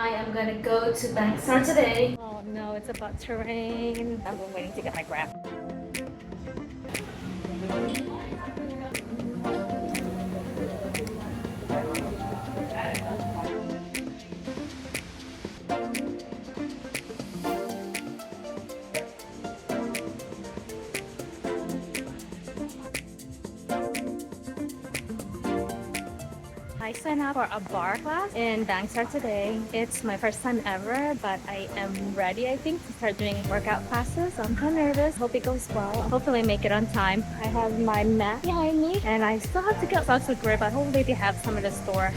I am gonna go to Bangsar today. Oh no, it's about to rain. I'm waiting to get my grab. I signed up for a bar class in Bangsar today. It's my first time ever, but I am ready, I think, to start doing workout classes. I'm kind of nervous. Hope it goes well. Hopefully make it on time. I have my mat behind me, and I still have to get socks with grip. I hopefully they have some in the store.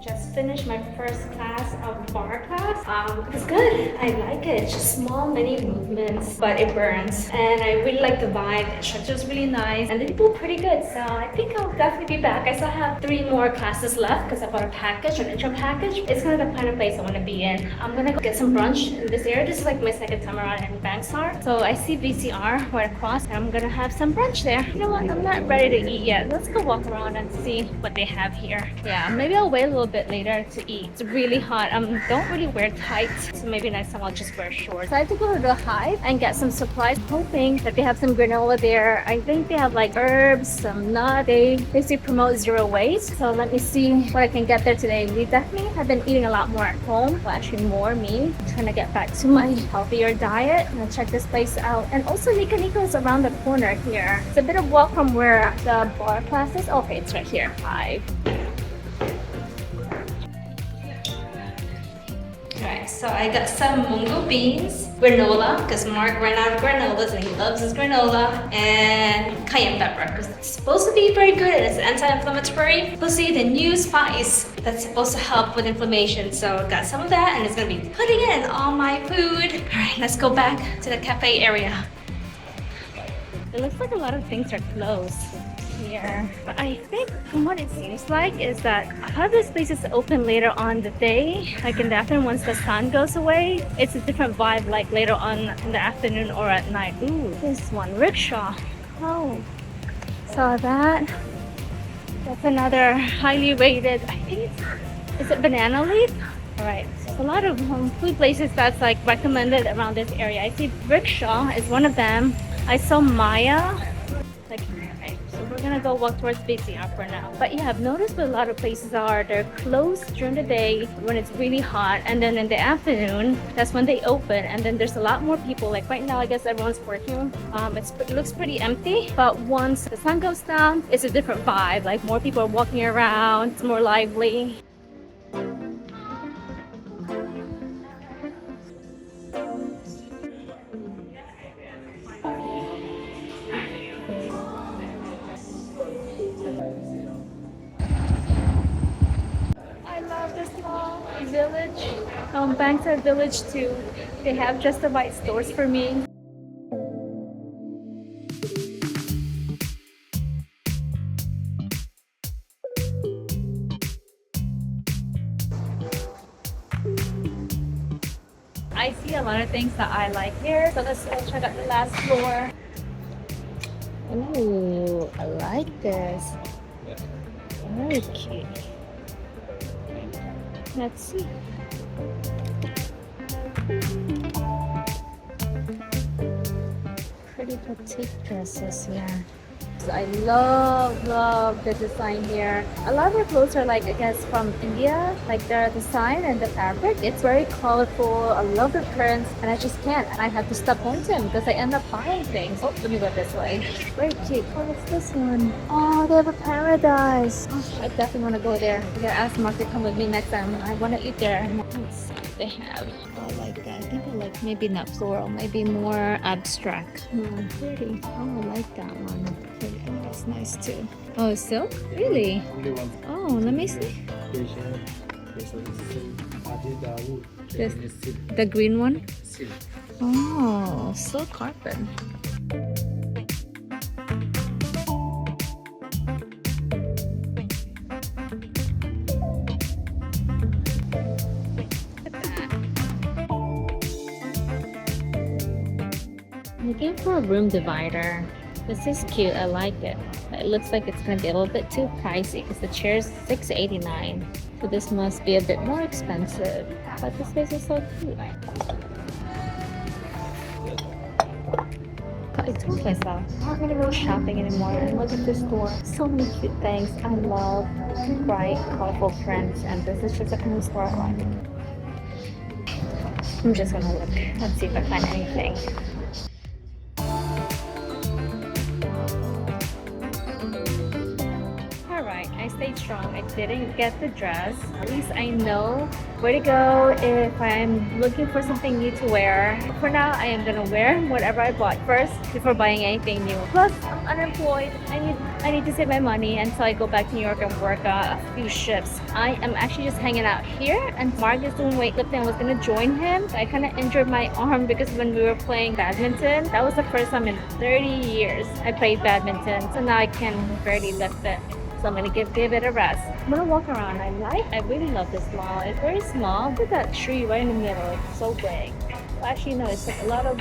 Just finished my first class of bar class. It's good. I like it. It's just small, many movements, but it burns. And I really like the vibe. The instructor is really nice, and the people are pretty good. So I think I'll definitely be back. I still have 3 more classes left because I bought a package, an intro package. It's kind of the kind of place I want to be in. I'm gonna go get some brunch in this area. This is like my second time around in Bangsar. So I see VCR right across, and I'm gonna have some brunch there. You know what? I'm not ready to eat yet. Let's go walk around and see what they have here. Yeah, maybe I'll wait a little bit later to eat. It's really hot. Don't really wear tights, so maybe next time I'll just wear shorts. So I have to go to the Hive and get some supplies, hoping that they have some granola there. I think they have like herbs, some nuts. They basically promote zero waste. So let me see what I can get there today. We definitely have been eating a lot more at home. Well, actually more me. I'm trying to get back to my healthier diet. I'm gonna check this place out. And also Nikko is around the corner here. It's a bit of walk from where the bar class is. Okay, it's right here. Hive. Alright, so I got some mungo beans, granola, because Mark ran out of granolas and he loves his granola, and cayenne pepper, because it's supposed to be very good and it's anti-inflammatory. Plus the new spice that's supposed to help with inflammation. So I got some of that, and it's going to be putting it in all my food. Alright, let's go back to the cafe area. It looks like a lot of things are closed here, but I think from what it seems like is that a lot of this place is open later on the day, like in the afternoon once the sun goes away. It's a different vibe like later on in the afternoon or at night. Ooh, this one rickshaw. Oh, saw that. That's another highly rated, I think is it banana leaf? Alright, so a lot of food places that's like recommended around this area. I see rickshaw is one of them. I saw Maya. Like, okay, so we're gonna go walk towards BCR for now. But yeah, I've noticed what a lot of places are. They're closed during the day when it's really hot, and then in the afternoon, that's when they open. And then there's a lot more people. Like right now, I guess everyone's working. It looks pretty empty. But once the sun goes down, it's a different vibe. Like more people are walking around. It's more lively. Village, Bangsar Village II. They have just the right stores for me. I see a lot of things that I like here, so let's go check out the last floor. Ooh, I like this. Very cute. Let's see. Pretty petite dresses here. I love the design here. A lot of their clothes are like, I guess, from India. Like the design and the fabric, it's very colorful. I love the prints, and I just can't. And I have to stop home to them because I end up buying things. Oh, let me go this way. Very cute. Oh, what's this one? Oh, they have a Paradise. Oh, I definitely want to go there. I gotta ask Mark to come with me next time. I want to eat there. Let's see what they have. Oh, I like that. I think I like maybe not floral, maybe more abstract. Pretty. Oh, I like that one. Pretty. Oh, that's nice too. Oh, silk? Really? Oh, let me see. This, the green one? Oh, silk carpet. Looking for a room divider. This is cute. I like it. It looks like it's gonna be a little bit too pricey because the chair is $6.89. So this must be a bit more expensive. But this place is so cute. I told myself, I'm not gonna go shopping anymore. And look at this store. So many cute things. I love bright, colorful prints, and this is just a kind of store I like. I'm just gonna look. Let's see if I find anything. Alright, I stayed strong. I didn't get the dress. At least I know where to go if I'm looking for something new to wear. For now, I am gonna wear whatever I bought first before buying anything new. Plus, I'm unemployed. I need to save my money until I go back to New York and work a few shifts. I am actually just hanging out here, and Mark is doing weightlifting. I was gonna join him. I kind of injured my arm because when we were playing badminton, that was the first time in 30 years I played badminton. So now I can barely lift it. So I'm gonna give it a rest. I'm gonna walk around. I really love this mall. It's very small. Look at that tree right in the middle. It's so big. Well, actually, no, it's like a lot of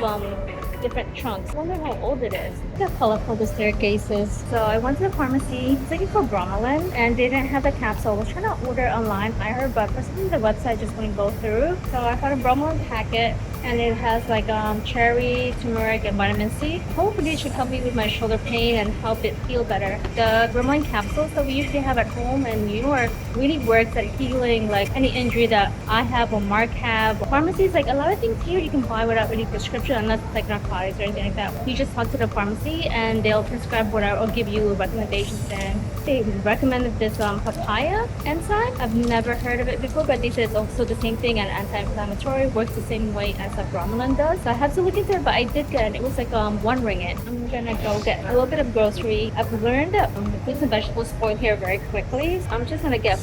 different trunks. I wonder how old it is. Look how colorful the staircase is. So I went to the pharmacy. I was looking for bromelain, and they didn't have the capsule. I was trying to order online, I heard, but for some reason the website just wouldn't go through. So I found a bromelain packet, and it has like cherry, turmeric, and vitamin C. Hopefully it should help me with my shoulder pain and help it feel better. The bromelain capsules that we usually have at home in New York really works at healing like any injury that I have or Mark have. Pharmacies, like a lot of things here you can buy without any prescription unless it's like narcotics or anything like that. You just talk to the pharmacy and they'll prescribe whatever or give you recommendations. And they recommended this papaya enzyme. I've never heard of it before, but they said it's also the same thing and anti-inflammatory, works the same way as a bromelain does. So I have to look into it, but I did get it. It was like 1 ringgit. I'm gonna go get a little bit of grocery. I've learned that the fruits and vegetables spoil here very quickly. So I'm just gonna get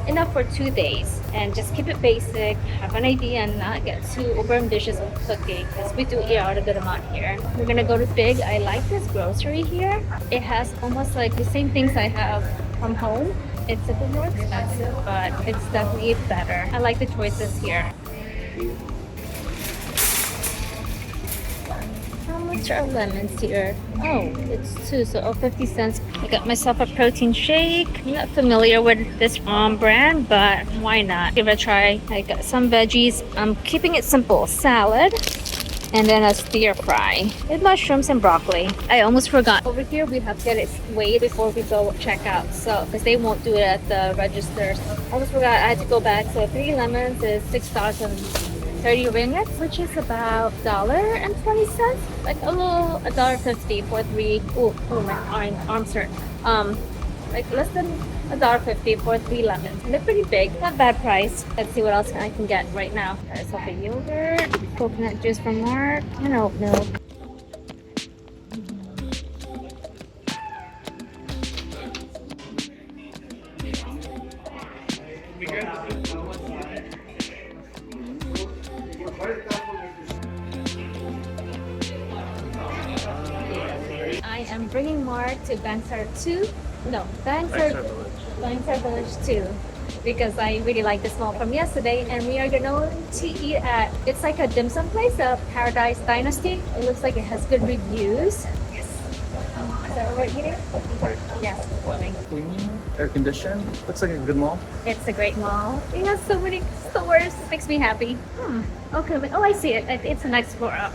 enough for 2 days and just keep it basic, have an idea, and not get too over ambitious with cooking because we do eat out a good amount here. We're gonna go to B.I.G. I like this grocery here. It has almost like the same things I have from home. It's a bit more expensive, but it's definitely better. I like the choices here. How much are lemons here? Oh, it's 2, so 50 cents. I got myself a protein shake. I'm not familiar with this brand, but why not? Give it a try. I got some veggies. I'm keeping it simple. Salad. And then a stir fry with mushrooms and broccoli. I almost forgot. Over here, we have to get it weighed before we go check out. So, because they won't do it at the registers. I almost forgot I had to go back. So 3 lemons is 6,030 ringgit, which is about $1.20. Like a little $1.50 for 3. Oh my arms hurt. Like less than $1.50 for 3 lemons. And they're pretty big. Not bad price. Let's see what else I can get right now. Got myself a yogurt, coconut juice from Mark, and oat milk. I am bringing Mark to Bangsar Village 2 because I really like this mall from yesterday, and we are going to eat at, it's like a dim sum place, Paradise Dynasty. It looks like it has good reviews. Yes. Is that what we're eating? Yes. Clean, air conditioned. Looks like a good mall. It's a great mall. It has so many stores. Makes me happy. Okay. Oh, I see it. It's next floor up.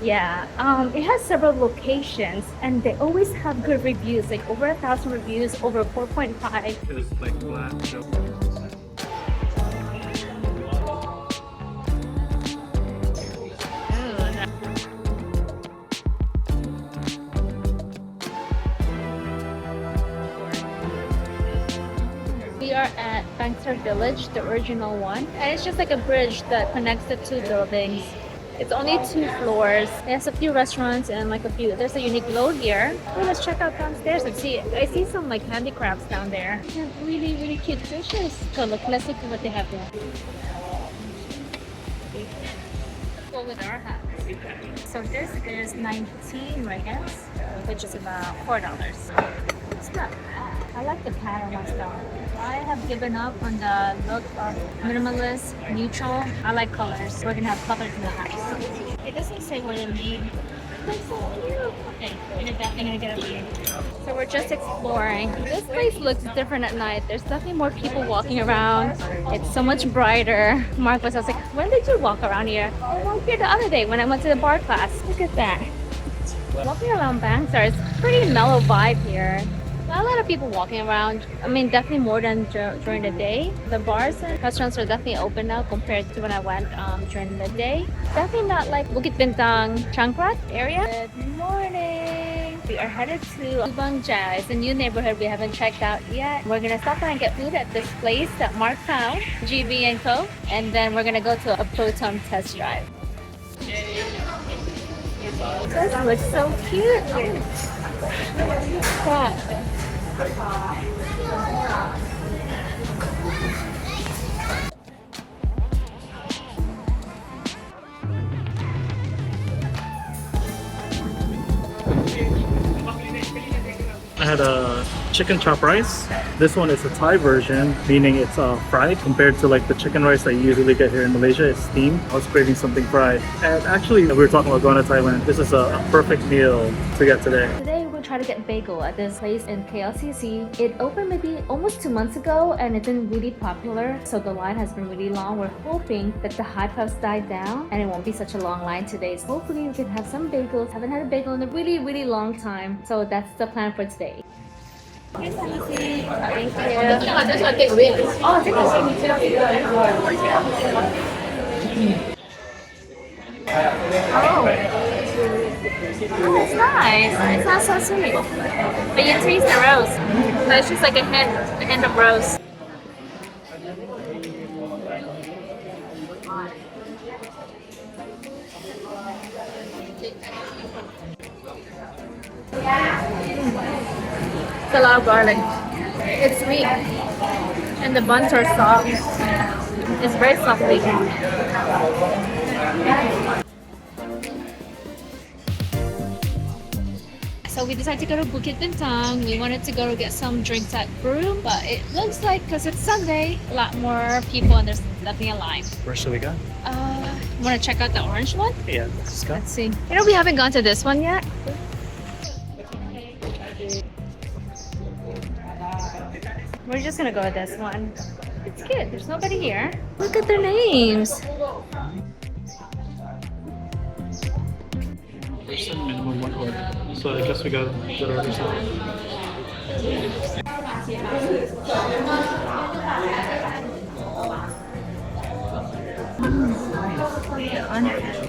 Yeah. It has several locations, and they always have good reviews. Like over 1,000 reviews, over 4.5. It's like flat. We are at Bangsar Village, the original one, and it's just like a bridge that connects the 2 buildings. It's only 2 floors. It has a few restaurants and like there's a unique load here. Oh, let's check out downstairs and see. I see some like handicrafts down there. They have really, really cute dishes. So look, let's look at what they have there. Go with our house. So this is 19 ringgit, which is about $4. It's not bad. I like the pattern on stuff. I have given up on the look of minimalist, neutral. I like colors. We're gonna have colors in the house. It doesn't say what it means. looks so cute. Okay, we're definitely gonna get a view. So we're just exploring. This place looks different at night. There's definitely more people walking around. It's so much brighter. Mark was like, when did you walk around here? I walked here the other day when I went to the bar class. Look at that. Walking around Bangsar, it's a pretty mellow vibe here. Not a lot of people walking around. I mean, definitely more than during the day. The bars and restaurants are definitely open now compared to when I went during the day. Definitely not like Bukit Bintang, Changrat area. Good morning. We are headed to Bangja. It's a new neighborhood we haven't checked out yet. We're gonna stop by and get food at this place that Mark found, GB and Co. And then we're gonna go to a Proton test drive. This looks so cute. That. I had a chicken chop rice. This one is a Thai version, meaning it's fried compared to like the chicken rice that you usually get here in Malaysia. It's steamed. I was craving something fried. And actually, we were talking about going to Thailand. This is a perfect meal to get today. Today we'll try to get bagel at this place in KLCC. It opened maybe almost 2 months ago and it's been really popular. So the line has been really long. We're hoping that the hype has died down and it won't be such a long line today. So hopefully we can have some bagels. Haven't had a bagel in a really, really long time. So that's the plan for today. Thank you. Oh, it's nice. It's not so sweet. But you taste the rose. So it's just like a hint of rose. It's a lot of garlic. It's sweet. And the buns are soft. It's very fluffy. So we decided to go to Bukit Bintang. We wanted to go to get some drinks at Brew, but it looks like because it's Sunday, a lot more people and there's definitely a line. Where should we go? Want to check out the orange one? Yeah, let's go. Let's see. You know, we haven't gone to this one yet. We're just gonna go with this one. It's cute. There's nobody here. Look at their names. Minimum one order. So I guess we got good orders now.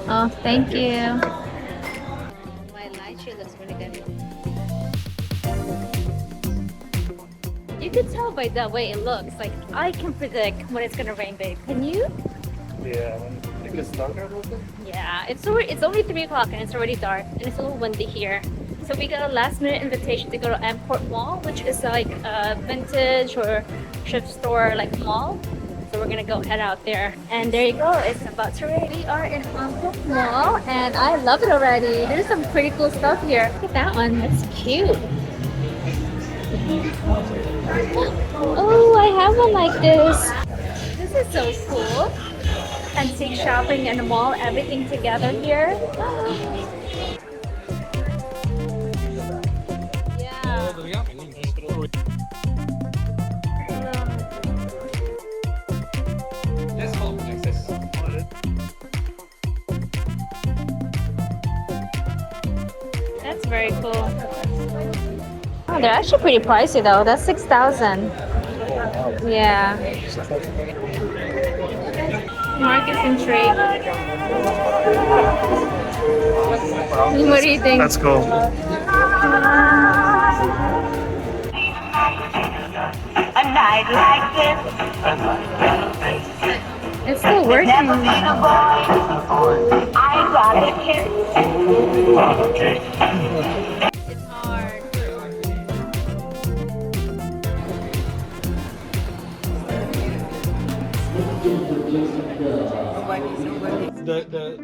Oh, thank you. My lychee looks really good. You can tell by the way it looks. Like I can predict when it's gonna rain, babe. Can you? Yeah, it gets darker a little bit. Yeah, it's only 3 o'clock and it's already dark and it's a little windy here. So we got a last minute invitation to go to Airport Mall, which is like a vintage or thrift store like mall. So we're gonna go head out there. And there you go, it's about to rain. We are in Airport Mall and I love it already. There's some pretty cool stuff here. Look at that one, that's cute. Oh, I have one like this. This is so cool. Antique shopping in the mall, everything together here. Yeah. That's very cool. Oh, they're actually pretty pricey though. That's 6,000. Yeah. Mark is intrigued. What do you think? Let's go. A night like this, It's still working. never been a boy. I got a kiss. It's hard.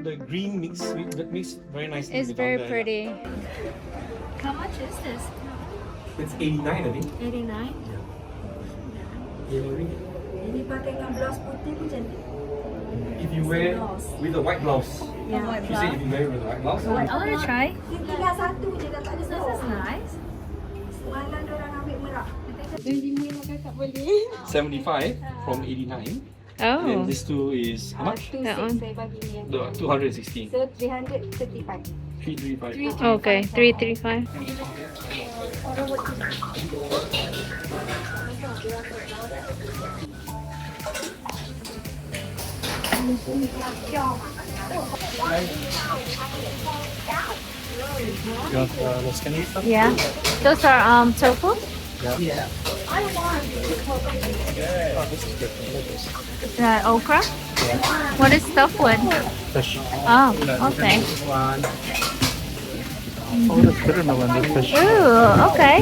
The green mix that mix very nicely. It's with very all the- pretty. How much is this? It's 89, I think. 89? Ini pakai yang blouse putih pun cantik. if you wear with a white blouse. Yeah. She said if you wear with a white blouse. I want to try. Tinggal satu je dah tak ada This seorang. is nice. Semalam diorang ambil merak. 75 from 89. Oh. And this two is how much? That one. Saya bagi ni yang. The 216. So 335. 335. Okay, 335. You want the skinny stuff? Yeah. Those are tofu? Yeah. Okra? What is stuffed with? Fish. Oh, okay. Oh, that's bitter melon, this fish. Ooh, okay.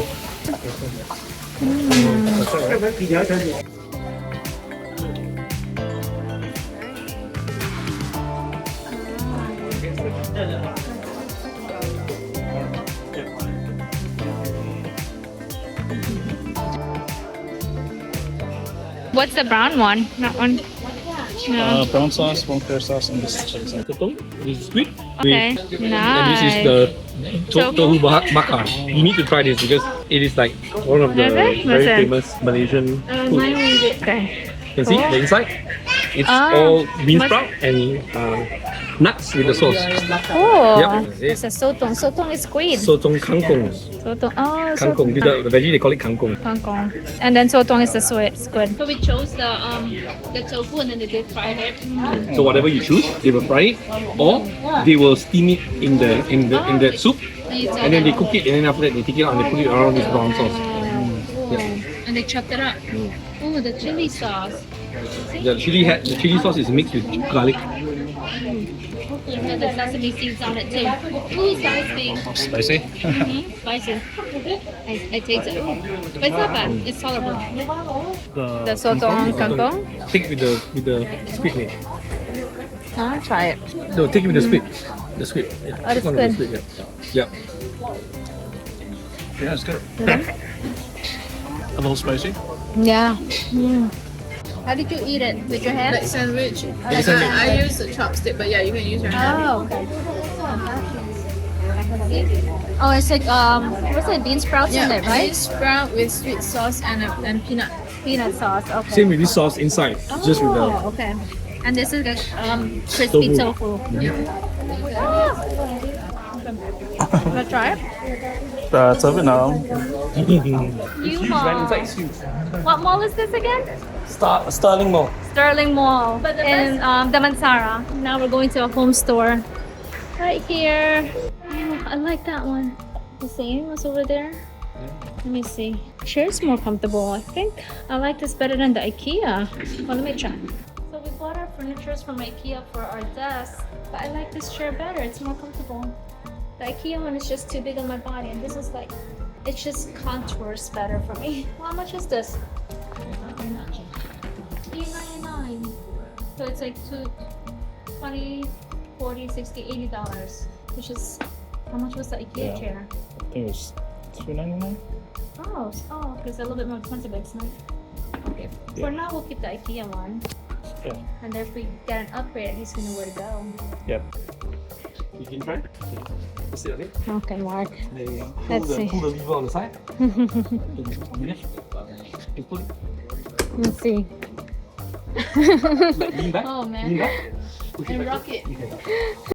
What's the brown one? That one? No. Brown sauce, one clear sauce, and this chili sauce. This is squid. Okay. And this is Nice. the Tofu? tofu bakar. You need to try this because it is like one of the Okay, very listen. famous Malaysian food. Okay. You can see the inside. It's Ah, all bean what's- sprout and nuts with the sauce. Cool. Yep. It's a sotong. Sotong is squid. Sotong kangkong. Sotong. Oh, Kangkong. sotong. The veggie they call it kangkong. Kangkong. And then sotong is the squid. So we chose the tofu and then they did fried it. So whatever you choose, they will fry it, or they will steam it in the soup, and then they cook it, and then after that they take it out and they put it around this brown sauce. And they chopped it up. Oh, the chili sauce. The chili sauce is mixed with garlic. And the sesame seeds on it too. Ooh, spicy. Spicy? Spicy. I taste it. But it's not bad. It's tolerable. The sotong kangkong. Take with the squid meat. I'll try it. No, take it with the squid. The squid. Yeah. Oh, the Take one of squid. Yeah. Yeah, it's good. A little spicy. Yeah. How did you eat it? With your hand? Like sandwich. Like sandwich. I use a chopstick, but yeah, you can use your hand. Oh, okay. Oh, it's like what's it? Bean sprouts in it, right? Bean sprout with sweet sauce and peanut. Peanut sauce. Okay. Same with this sauce inside, just with the. Oh, okay. And this is like crispy tofu. Wanna try it? Serve it now. You mall. What mall is this again? Sterling Mall. Sterling Mall in Damansara. Now we're going to a home store. Right here. Oh, I like that one. You see what's over there? Let me see. Chair's more comfortable. I think I like this better than the IKEA. Well, let me try. So we bought our furniture from IKEA for our desk, but I like this chair better. It's more comfortable. The IKEA one is just too big on my body, and this is like, it just contours better for me. How much is this? $3.99. So it's like $20, $40, $60, $80, which is how much was the IKEA chair? I think it was $2.99. Oh, because a little bit more expensive, but it's not. Okay, for now we'll keep the IKEA one, Yeah. and then if we get an upgrade, at least we know where to go. Yep. You can try. Let's see, okay? Okay, Mark. There you go. Let's see. Pull the lever on the side. You pull it. Let's see. Lean back. Oh man. Lean back. Push it And back. rock it. Okay.